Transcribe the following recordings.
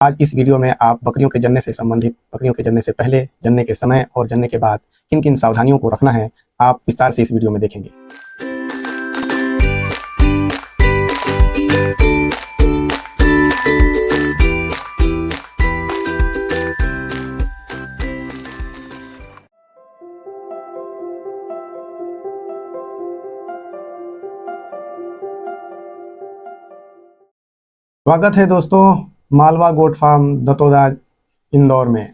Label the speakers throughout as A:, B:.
A: आज इस वीडियो में आप बकरियों के जनने से संबंधित, बकरियों के जनने से पहले, जनने के समय और जनने के बाद किन-किन सावधानियों को रखना है, आप विस्तार से इस वीडियो में देखेंगे। स्वागत है दोस्तों मालवा गोट फार्म दतोदा इंदौर में।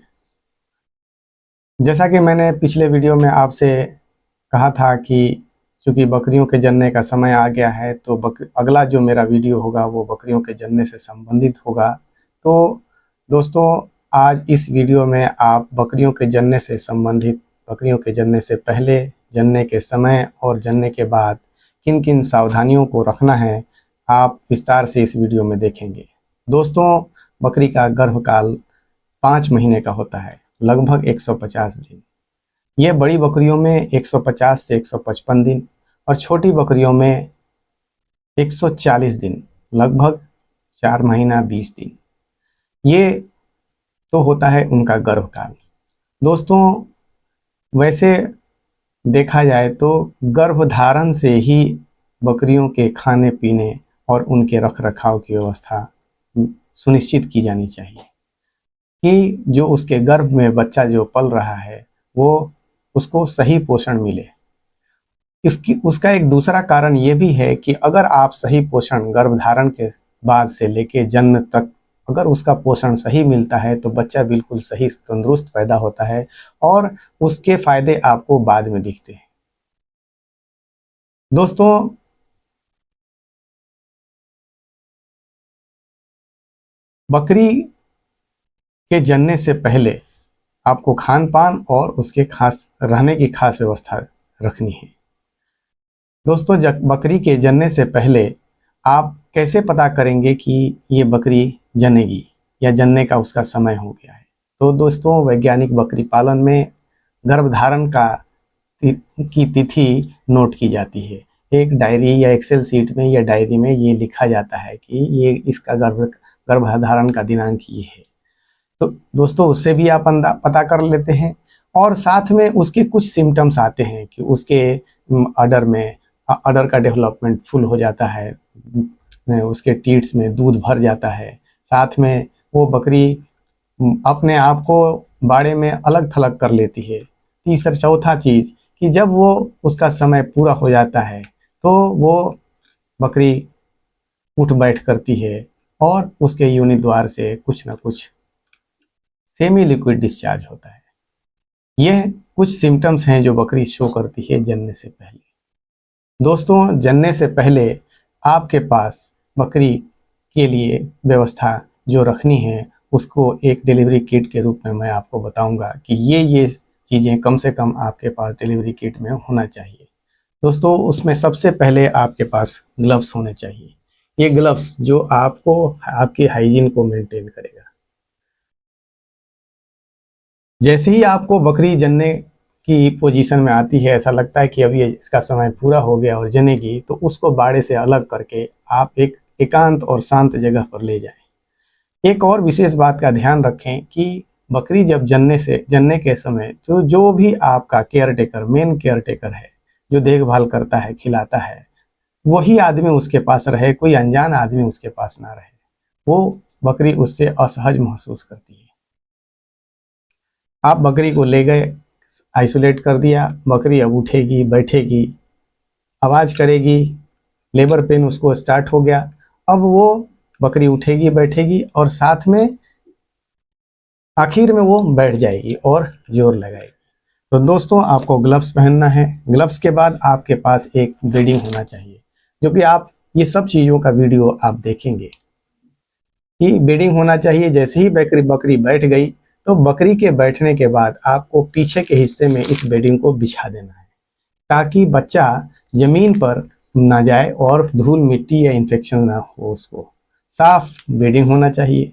A: जैसा कि मैंने पिछले वीडियो में आपसे कहा था कि चूँकि बकरियों के जनने का समय आ गया है तो अगला जो मेरा वीडियो होगा वो बकरियों के जनने से संबंधित होगा। तो दोस्तों आज इस वीडियो में आप बकरियों के जनने से संबंधित, बकरियों के जनने से पहले, जनने के समय और जनने के बाद किन किन सावधानियों को रखना है, आप विस्तार से इस वीडियो में देखेंगे। दोस्तों बकरी का गर्भकाल 5 महीने का होता है, लगभग 150 दिन। ये बड़ी बकरियों में 150 से 155 दिन और छोटी बकरियों में 140 दिन, लगभग 4 महीना 20 दिन। ये तो होता है उनका गर्भकाल। दोस्तों वैसे देखा जाए तो गर्भधारण से ही बकरियों के खाने पीने और उनके रख रखाव की व्यवस्था सुनिश्चित की जानी चाहिए कि जो उसके गर्भ में बच्चा जो पल रहा है वो उसको सही पोषण मिले। उसका एक दूसरा कारण ये भी है कि अगर आप सही पोषण गर्भधारण के बाद से लेके जन्म तक अगर उसका पोषण सही मिलता है तो बच्चा बिल्कुल सही तंदुरुस्त पैदा होता है और उसके फायदे आपको बाद में दिखते हैं। दोस्तों बकरी के जनने से पहले आपको खान पान और उसके खास रहने की खास व्यवस्था रखनी है। दोस्तों बकरी के जनने से पहले आप कैसे पता करेंगे कि ये बकरी जनेगी या जनने का उसका समय हो गया है? तो दोस्तों वैज्ञानिक बकरी पालन में गर्भधारण की तिथि नोट की जाती है। एक डायरी या एक्सेल सीट में या डायरी में ये लिखा जाता है कि ये इसका गर्भधारण का दिनांक ये है। तो दोस्तों उससे भी आप पता कर लेते हैं और साथ में उसके कुछ सिम्टम्स आते हैं कि उसके अडर का डेवलपमेंट फुल हो जाता है, उसके टीट्स में दूध भर जाता है, साथ में वो बकरी अपने आप को बाड़े में अलग थलग कर लेती है। तीसरा चौथा चीज़ कि जब वो उसका समय पूरा हो जाता है तो वो बकरी उठ बैठ करती है और उसके योनि द्वार से कुछ ना कुछ सेमी लिक्विड डिस्चार्ज होता है। यह कुछ सिम्टम्स हैं जो बकरी शो करती है जनने से पहले। दोस्तों जनने से पहले आपके पास बकरी के लिए व्यवस्था जो रखनी है उसको एक डिलीवरी किट के रूप में मैं आपको बताऊंगा कि ये चीज़ें कम से कम आपके पास डिलीवरी किट में होना चाहिए। दोस्तों उसमें सबसे पहले आपके पास ग्लव्स होने चाहिए। ये ग्लव्स जो आपको आपकी हाइजीन को मेंटेन करेगा। जैसे ही आपको बकरी जनने की पोजीशन में आती है, ऐसा लगता है कि अब ये इसका समय पूरा हो गया और जनेगी, तो उसको बाड़े से अलग करके आप एक एकांत और शांत जगह पर ले जाएं। एक और विशेष बात का ध्यान रखें कि बकरी जब जनने के समय तो जो भी आपका मेन केयर टेकर है, जो देखभाल करता है, खिलाता है, वही आदमी उसके पास रहे, कोई अनजान आदमी उसके पास ना रहे। वो बकरी उससे असहज महसूस करती है। आप बकरी को ले गए, आइसोलेट कर दिया, बकरी अब उठेगी, बैठेगी, आवाज़ करेगी, लेबर पेन उसको स्टार्ट हो गया। अब वो बकरी उठेगी, बैठेगी और साथ में आखिर में वो बैठ जाएगी और जोर लगाएगी। तो दोस्तों आपको ग्लव्स पहनना है। ग्लव्स के बाद आपके पास एक ब्रीडिंग होना चाहिए, जो कि आप ये सब चीज़ों का वीडियो आप देखेंगे कि ब्रीडिंग होना चाहिए। जैसे ही बकरी बैठ गई तो बकरी के बैठने के बाद आपको पीछे के हिस्से में इस बेडिंग को बिछा देना है ताकि बच्चा ज़मीन पर ना जाए और धूल मिट्टी या इन्फेक्शन ना हो। उसको साफ बेडिंग होना चाहिए।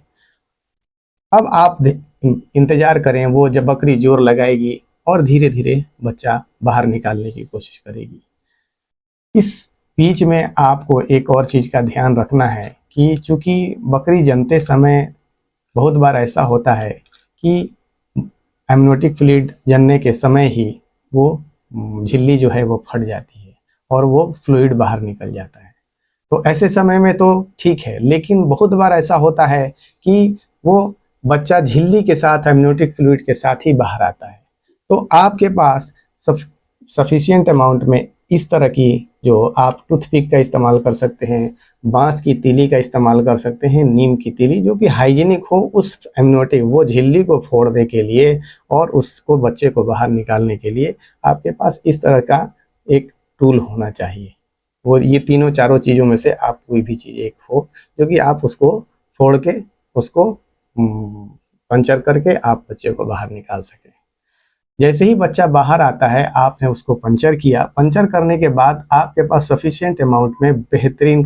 A: अब आप इंतज़ार करें, वो जब बकरी जोर लगाएगी और धीरे धीरे बच्चा बाहर निकालने की कोशिश करेगी। इस बीच में आपको एक और चीज़ का ध्यान रखना है कि चूँकि बकरी जनते समय बहुत बार ऐसा होता है कि एमनियोटिक फ्लूइड जनने के समय ही वो झिल्ली जो है वो फट जाती है और वो फ्लूइड बाहर निकल जाता है। तो ऐसे समय में तो ठीक है, लेकिन बहुत बार ऐसा होता है कि वो बच्चा झिल्ली के साथ एमनियोटिक फ्लूइड के साथ ही बाहर आता है। तो आपके पास सफिशिएंट अमाउंट में इस तरह की, जो आप टूथपिक का इस्तेमाल कर सकते हैं, बांस की तीली का इस्तेमाल कर सकते हैं, नीम की तीली, जो कि हाइजीनिक हो उस एमनियोटिक वो झिल्ली को फोड़ने के लिए और उसको बच्चे को बाहर निकालने के लिए आपके पास इस तरह का एक टूल होना चाहिए। वो ये तीनों चारों चीज़ों में से आप कोई भी चीज़ एक हो जो कि आप उसको फोड़ के उसको पंचर करके आप बच्चे को बाहर निकाल सकें। जैसे ही बच्चा बाहर आता है, आपने उसको पंचर किया, पंचर करने के बाद आपके पास सफिशिएंट अमाउंट में बेहतरीन,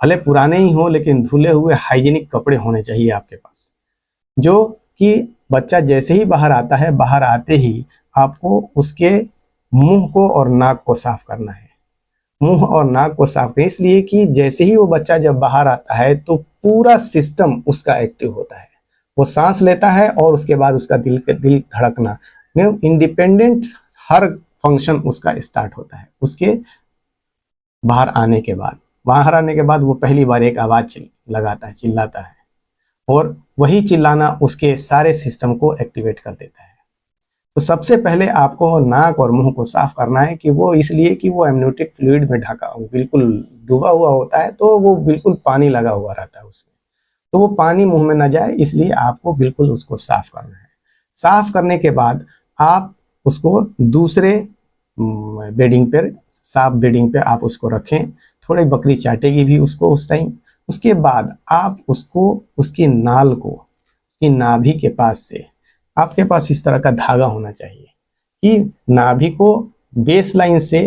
A: भले पुराने ही हो लेकिन धुले हुए हाइजीनिक कपड़े होने चाहिए आपके पास, जो कि बच्चा जैसे ही बाहर आता है, बाहर आते ही आपको उसके मुंह को और नाक को साफ करना है। मुंह और नाक को साफ करें, इसलिए कि जैसे ही वो बच्चा जब बाहर आता है तो पूरा सिस्टम उसका एक्टिव होता है, वो सांस लेता है और उसके बाद उसका दिल धड़कना, इंडिपेंडेंट हर फंक्शन उसका स्टार्ट होता है उसके बाहर आने के बाद। बाहर आने के बाद वो पहली बार एक आवाज लगाता है, चिल्लाता है, और वही चिल्लाना उसके सारे सिस्टम को एक्टिवेट कर देता है। तो सबसे पहले आपको नाक और मुंह को साफ करना है, कि वो इसलिए कि वो एमनियोटिक फ्लूइड में ढका बिल्कुल डूबा हुआ होता है, तो वो बिल्कुल पानी लगा हुआ रहता है उसमें, तो वो पानी मुंह में न जाए, इसलिए आपको बिल्कुल उसको साफ करना है। साफ करने के बाद आप उसको दूसरे बेडिंग पर, साफ बेडिंग पे आप उसको रखें, थोड़ी बकरी चाटेगी भी उसको उस टाइम। उसके बाद आप उसको उसकी नाल को, उसकी नाभि के पास से, आपके पास इस तरह का धागा होना चाहिए कि नाभि को बेस लाइन से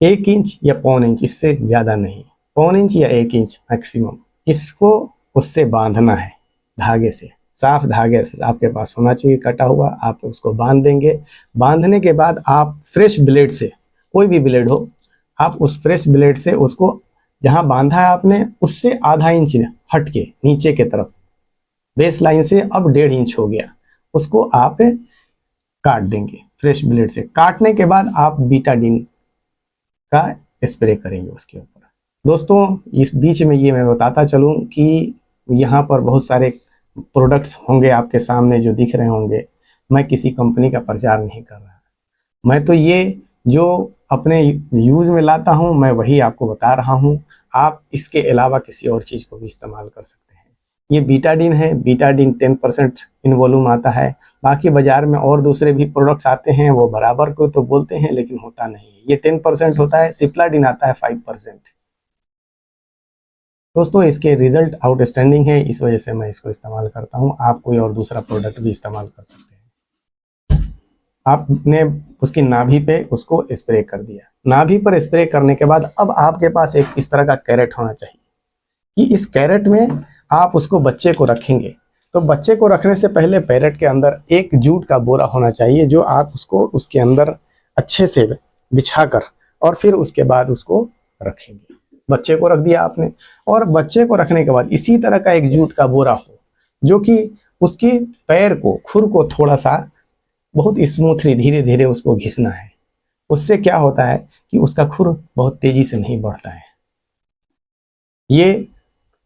A: 1 इंच या 1.25 इंच, इससे ज़्यादा नहीं, 1.25 इंच या 1 इंच मैक्सिमम, इसको उससे बांधना है धागे से। साफ धागे से आपके पास होना चाहिए कटा हुआ, आप उसको बांध देंगे। बांधने के बाद आप फ्रेश ब्लेड से, कोई भी ब्लेड हो, आप उस फ्रेश ब्लेड से उसको जहां बांधा है आपने उससे ½ इंच हट के नीचे के तरफ, बेस लाइन से अब 1.5 इंच हो गया, उसको आप काट देंगे फ्रेश ब्लेड से। काटने के बाद आप बीटाडीन का स्प्रे करेंगे उसके ऊपर। दोस्तों, इस बीच में ये मैं बताता चलूं कि यहाँ पर बहुत सारे प्रोडक्ट्स होंगे आपके सामने जो दिख रहे होंगे, मैं किसी कंपनी का प्रचार नहीं कर रहा, मैं तो ये जो अपने यूज़ में लाता हूँ मैं वही आपको बता रहा हूँ। आप इसके अलावा किसी और चीज़ को भी इस्तेमाल कर सकते हैं। ये बीटाडीन है, बीटाडीन 10% इन वॉल्यूम आता है। बाकी बाजार में और दूसरे भी प्रोडक्ट्स आते हैं, वो बराबर को तो बोलते हैं लेकिन होता नहीं है। ये 10% होता है, सिप्लाडीन आता है 5%। दोस्तों, इसके रिजल्ट आउटस्टैंडिंग है, इस वजह से मैं इसको इस्तेमाल करता हूँ। आप कोई और दूसरा प्रोडक्ट भी इस्तेमाल कर सकते हैं। आपने उसकी नाभि पे उसको स्प्रे कर दिया, नाभि पर स्प्रे करने के बाद अब आपके पास एक इस तरह का कैरेट होना चाहिए कि इस कैरेट में आप उसको बच्चे को रखेंगे। तो बच्चे को रखने से पहले कैरेट के अंदर एक जूट का बोरा होना चाहिए, जो आप उसको उसके अंदर अच्छे से बिछाकर और फिर उसके बाद उसको रखेंगे। बच्चे को रख दिया आपने, और बच्चे को रखने के बाद इसी तरह का एक जूट का बोरा हो, जो कि उसके पैर को, खुर को थोड़ा सा बहुत स्मूथली धीरे धीरे उसको घिसना है। उससे क्या होता है कि उसका खुर बहुत तेजी से नहीं बढ़ता है। ये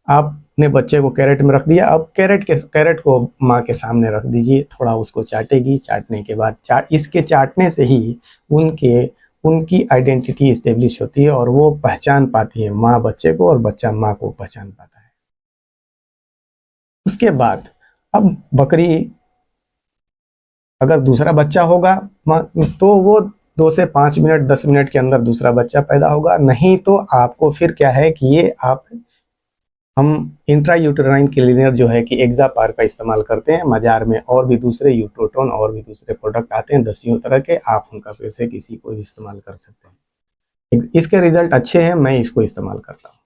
A: आपने बच्चे को कैरेट में रख दिया। अब कैरेट को माँ के सामने रख दीजिए, थोड़ा उसको चाटेगी। चाटने के बाद इसके चाटने से ही उनकी आइडेंटिटी इस्टेब्लिश होती है और वो पहचान पाती है माँ बच्चे को और बच्चा माँ को पहचान पाता है। उसके बाद अब बकरी, अगर दूसरा बच्चा होगा तो वो 2 से 5 मिनट 10 मिनट के अंदर दूसरा बच्चा पैदा होगा। नहीं तो आपको फिर क्या है कि ये हम इंट्रायूटेराइन क्लीनर जो है कि एक्सापार का इस्तेमाल करते हैं। बाजार में और भी दूसरे यूट्रोटोन और भी दूसरे प्रोडक्ट आते हैं 10 तरह के, आप उनका फिर से किसी को भी इस्तेमाल कर सकते हैं। इसके रिजल्ट अच्छे हैं, मैं इसको इस्तेमाल करता हूँ।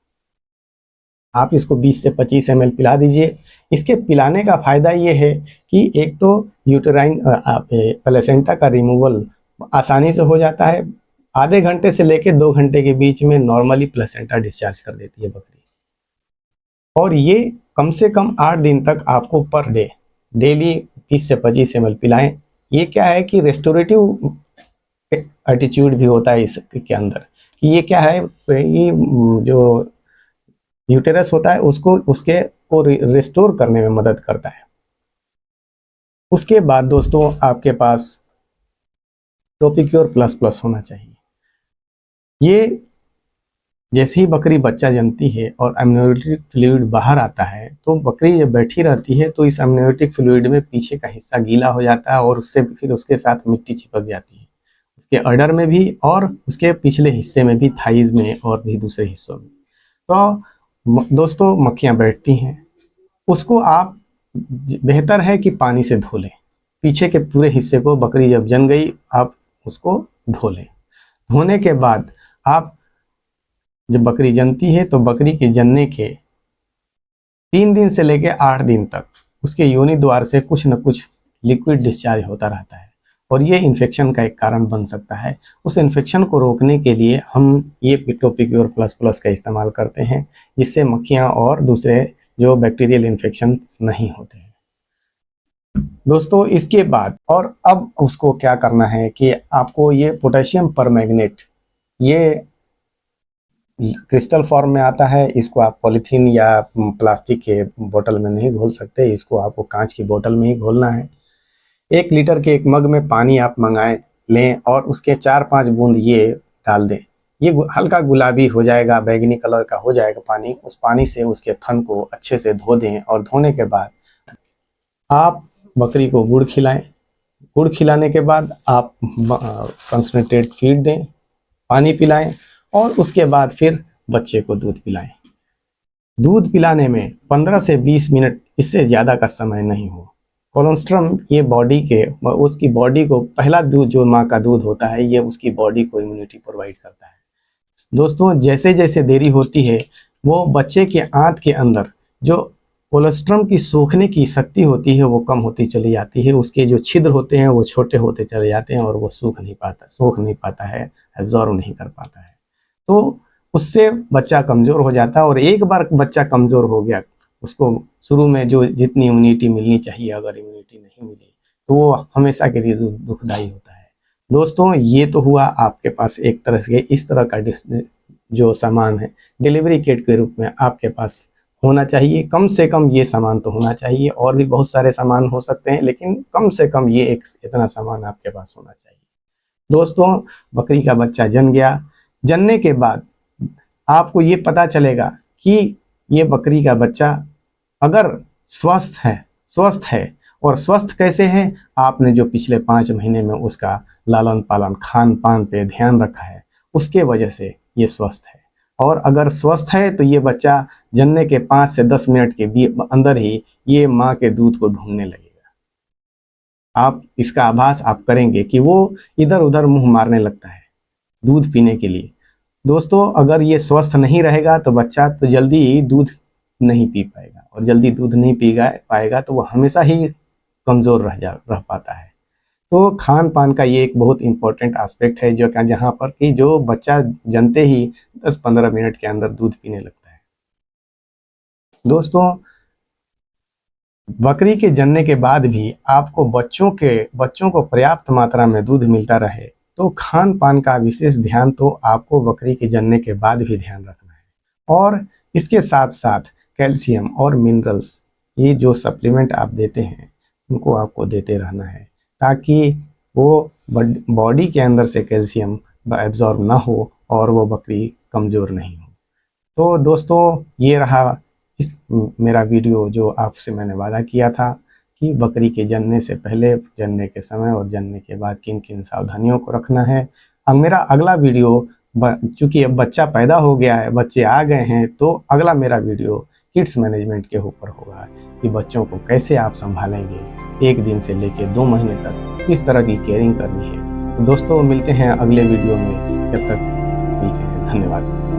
A: आप इसको 20 से 25 ml पिला दीजिए। इसके पिलाने का फ़ायदा ये है कि एक तो यूटेराइन प्लेसेंटा का रिमूवल आसानी से हो जाता है। आधे घंटे से लेकर 2 घंटे के बीच में नॉर्मली प्लेसेंटा डिस्चार्ज कर देती है बकरी। और ये कम से कम 8 दिन तक आपको पर डे डेली 20 से 25 ml पिलाएं। ये क्या है कि रेस्टोरेटिव एटीट्यूड भी होता है इसके अंदर, कि ये क्या है, ये जो यूटेरस होता है उसको उसके को रिस्टोर करने में मदद करता है। उसके बाद दोस्तों आपके पास टोपिक्योर प्लस प्लस होना चाहिए। ये जैसे ही बकरी बच्चा जनती है और एमनियोटिक फ्लूइड बाहर आता है, तो बकरी जब बैठी रहती है तो इस एमनियोटिक फ्लूइड में पीछे का हिस्सा गीला हो जाता है और उससे फिर उसके साथ मिट्टी चिपक जाती है, उसके अडर में भी और उसके पिछले हिस्से में भी, थाइज में और भी दूसरे हिस्सों में। तो दोस्तों मक्खियाँ बैठती हैं, उसको आप बेहतर है कि पानी से धो लें। पीछे के पूरे हिस्से को बकरी जब जन गई आप उसको धो लें। धोने के बाद आप जब बकरी जनती है तो बकरी के जनने के 3 दिन से लेकर 8 दिन तक उसके योनि द्वार से कुछ न कुछ लिक्विड डिस्चार्ज होता रहता है और ये इन्फेक्शन का एक कारण बन सकता है। उस इन्फेक्शन को रोकने के लिए हम ये टोपिक्योर प्लस प्लस का इस्तेमाल करते हैं, जिससे मक्खियाँ और दूसरे जो बैक्टीरियल इन्फेक्शन नहीं होते हैं। दोस्तों इसके बाद और अब उसको क्या करना है कि आपको ये पोटेशियम परमैंगनेट, ये क्रिस्टल फॉर्म में आता है, इसको आप पॉलीथीन या प्लास्टिक के बोतल में नहीं घोल सकते, इसको आपको कांच की बोतल में ही घोलना है। 1 लीटर के एक मग में पानी आप मंगाएं लें और उसके 4-5 बूंद ये डाल दें। ये हल्का गुलाबी हो जाएगा, बैंगनी कलर का हो जाएगा पानी। उस पानी से उसके थन को अच्छे से धो दें और धोने के बाद आप बकरी को गुड़ खिलाएं। गुड़ खिलाने के बाद आप कंसंट्रेट फीड दें, पानी पिलाएं और उसके बाद फिर बच्चे को दूध पिलाएं। दूध पिलाने में 15 से 20 मिनट, इससे ज़्यादा का समय नहीं हो। कोलोस्ट्रम ये बॉडी के, उसकी बॉडी को, पहला दूध जो माँ का दूध होता है ये उसकी बॉडी को इम्यूनिटी प्रोवाइड करता है। दोस्तों जैसे जैसे देरी होती है वो बच्चे के आंत के अंदर जो कोलोस्ट्रम की सोखने की शक्ति होती है वो कम होती चली जाती है। उसके जो छिद्र होते हैं वो छोटे होते चले जाते हैं और वो सोख नहीं पाता है, एब्जॉर्व नहीं कर पाता है। तो उससे बच्चा कमज़ोर हो जाता है और एक बार बच्चा कमज़ोर हो गया, उसको शुरू में जो जितनी इम्यूनिटी मिलनी चाहिए, अगर इम्यूनिटी नहीं मिली तो वो हमेशा के लिए दुखदाई होता है। दोस्तों ये तो हुआ आपके पास एक तरह से इस तरह का जो सामान है डिलीवरी किट के रूप में आपके पास होना चाहिए। कम से कम ये सामान तो होना चाहिए, और भी बहुत सारे सामान हो सकते हैं लेकिन कम से कम ये इतना सामान आपके पास होना चाहिए। दोस्तों बकरी का बच्चा जन गया, जनने के बाद आपको ये पता चलेगा कि ये बकरी का बच्चा अगर स्वस्थ है और स्वस्थ कैसे है, आपने जो पिछले 5 महीने में उसका लालन पालन, खान पान पे ध्यान रखा है, उसके वजह से ये स्वस्थ है। और अगर स्वस्थ है तो ये बच्चा जनने के 5 से 10 मिनट के अंदर ही ये माँ के दूध को ढूंढने लगेगा। आप इसका आभास आप करेंगे कि वो इधर उधर मुंह मारने लगता है दूध पीने के लिए। दोस्तों अगर ये स्वस्थ नहीं रहेगा तो बच्चा तो जल्दी दूध नहीं पी पाएगा, और जल्दी दूध नहीं पी पाएगा तो वो हमेशा ही कमज़ोर रह पाता है। तो खान पान का ये एक बहुत इम्पोर्टेंट एस्पेक्ट है जो जहाँ पर कि जो बच्चा जनते ही 10-15 मिनट के अंदर दूध पीने लगता है। दोस्तों बकरी के जनने के बाद भी आपको बच्चों को पर्याप्त मात्रा में दूध मिलता रहे तो खान पान का विशेष ध्यान तो आपको बकरी के जनने के बाद भी ध्यान रखना है। और इसके साथ साथ कैल्शियम और मिनरल्स, ये जो सप्लीमेंट आप देते हैं उनको आपको देते रहना है ताकि वो बॉडी के अंदर से कैल्शियम एब्जॉर्ब ना हो और वो बकरी कमज़ोर नहीं हो। तो दोस्तों ये रहा इस मेरा वीडियो जो आपसे मैंने वादा किया था कि बकरी के जनने से पहले, जनने के समय और जनने के बाद किन किन सावधानियों को रखना है। अब मेरा अगला वीडियो, चूँकि अब बच्चा पैदा हो गया है, बच्चे आ गए हैं, तो अगला मेरा वीडियो किड्स मैनेजमेंट के ऊपर होगा कि बच्चों को कैसे आप संभालेंगे 1 दिन से लेकर 2 महीने तक, किस तरह की केयरिंग करनी है। तो दोस्तों मिलते हैं अगले वीडियो में, जब तक मिलते हैं, धन्यवाद।